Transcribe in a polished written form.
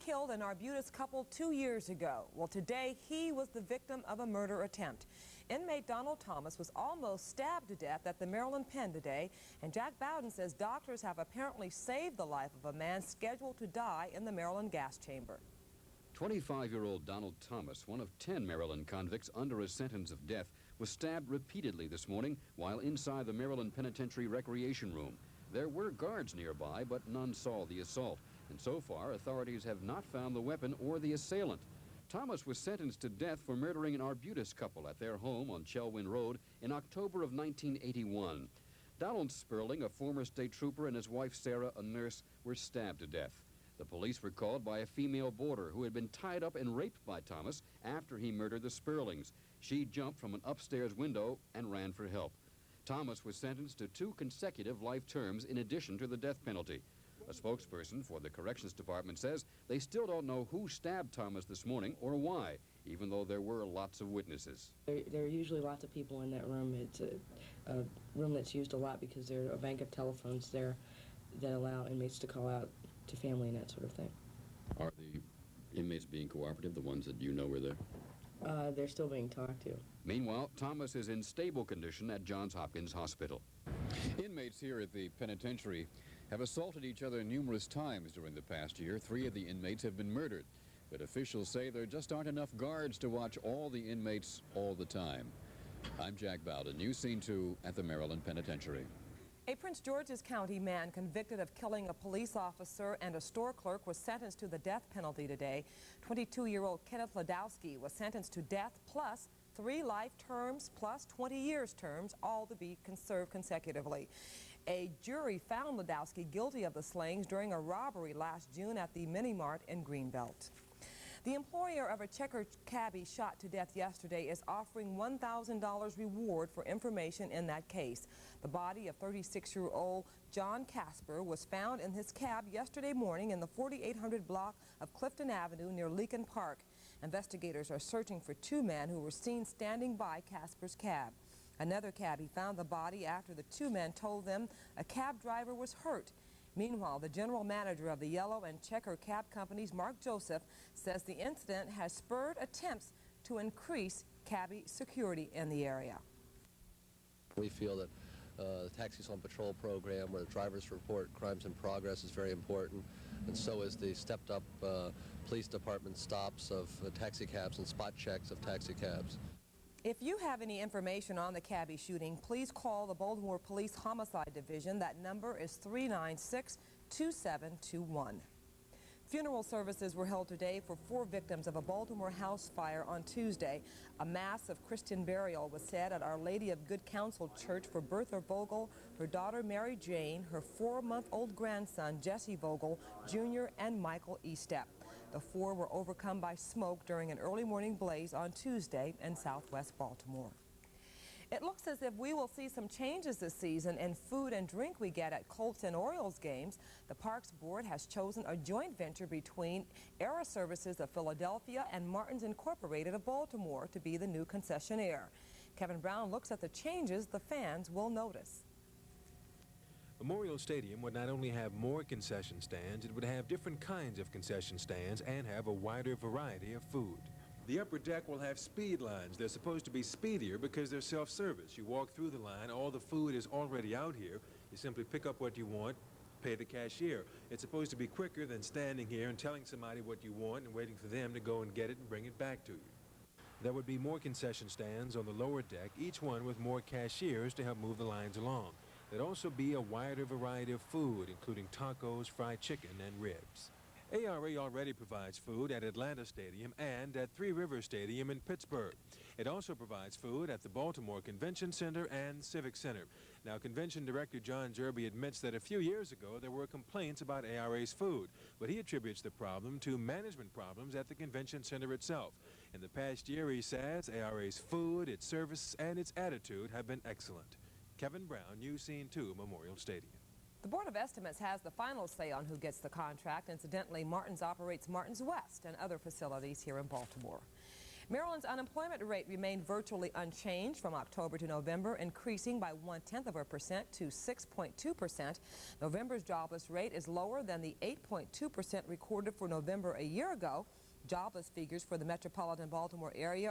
killed an Arbutus couple 2 years ago. Well, today he was the victim of a murder attempt. Inmate Donald Thomas was almost stabbed to death at the Maryland Pen today, and Jack Bowden says doctors have apparently saved the life of a man scheduled to die in the Maryland gas chamber. 25-year-old Donald Thomas, one of 10 Maryland convicts under a sentence of death, was stabbed repeatedly this morning while inside the Maryland Penitentiary Recreation Room. There were guards nearby, but none saw the assault. And so far, authorities have not found the weapon or the assailant. Thomas was sentenced to death for murdering an Arbutus couple at their home on Chelwyn Road in October of 1981. Donald Sperling, a former state trooper, and his wife Sarah, a nurse, were stabbed to death. The police were called by a female boarder who had been tied up and raped by Thomas after he murdered the Sperlings. She jumped from an upstairs window and ran for help. Thomas was sentenced to 2 consecutive life terms in addition to the death penalty. A spokesperson for the Corrections Department says they still don't know who stabbed Thomas this morning or why, even though there were lots of witnesses. There are usually lots of people in that room. It's a room that's used a lot because there are a bank of telephones there that allow inmates to call out to family and that sort of thing. Are the inmates being cooperative, the ones that you know were there? They're still being talked to. Meanwhile, Thomas is in stable condition at Johns Hopkins Hospital. Inmates here at the penitentiary have assaulted each other numerous times during the past year. 3 of the inmates have been murdered, but officials say there just aren't enough guards to watch all the inmates all the time. I'm Jack Bowden, News Scene 2 at the Maryland Penitentiary. A Prince George's County man convicted of killing a police officer and a store clerk was sentenced to the death penalty today. 22-year-old Kenneth Ladowski was sentenced to death plus 3 life terms plus 20 years terms, all to be served consecutively. A jury found Ladowski guilty of the slayings during a robbery last June at the Mini Mart in Greenbelt. The employer of a checker cabbie shot to death yesterday is offering $1,000 reward for information in that case. The body of 36-year-old John Casper was found in his cab yesterday morning in the 4800 block of Clifton Avenue near Leakin Park. Investigators are searching for 2 men who were seen standing by Casper's cab. Another cabbie found the body after the 2 men told them a cab driver was hurt. Meanwhile, the general manager of the Yellow and Checker cab companies, Mark Joseph, says the incident has spurred attempts to increase cabbie security in the area. We feel that the Taxis on Patrol program, where the drivers report crimes in progress, is very important, and so is the stepped-up police department stops of taxi cabs and spot checks of taxi cabs. If you have any information on the cabbie shooting, please call the Baltimore Police Homicide Division. That number is 396-2721. Funeral services were held today for 4 victims of a Baltimore house fire on Tuesday. A mass of Christian burial was said at Our Lady of Good Counsel Church for Bertha Vogel, her daughter Mary Jane, her 4-month-old grandson Jesse Vogel Jr., and Michael Estep. The 4 were overcome by smoke during an early morning blaze on Tuesday in southwest Baltimore. It looks as if we will see some changes this season in food and drink we get at Colts and Orioles games. The Parks Board has chosen a joint venture between Era Services of Philadelphia and Martin's Incorporated of Baltimore to be the new concessionaire. Kevin Brown looks at the changes the fans will notice. Memorial Stadium would not only have more concession stands, it would have different kinds of concession stands and have a wider variety of food. The upper deck will have speed lines. They're supposed to be speedier because they're self-service. You walk through the line, all the food is already out here. You simply pick up what you want, pay the cashier. It's supposed to be quicker than standing here and telling somebody what you want and waiting for them to go and get it and bring it back to you. There would be more concession stands on the lower deck, each one with more cashiers to help move the lines along. There'd also be a wider variety of food, including tacos, fried chicken, and ribs. ARA already provides food at Atlanta Stadium and at Three Rivers Stadium in Pittsburgh. It also provides food at the Baltimore Convention Center and Civic Center. Now, Convention Director John Jerby admits that a few years ago there were complaints about ARA's food, but he attributes the problem to management problems at the Convention Center itself. In the past year, he says, ARA's food, its service, and its attitude have been excellent. Kevin Brown, News Scene 2, Memorial Stadium. The Board of Estimates has the final say on who gets the contract. Incidentally, Martin's operates Martin's West and other facilities here in Baltimore. Maryland's unemployment rate remained virtually unchanged from October to November, increasing by 0.1% to 6.2%. November's jobless rate is lower than the 8.2% recorded for November a year ago. Jobless figures for the metropolitan Baltimore area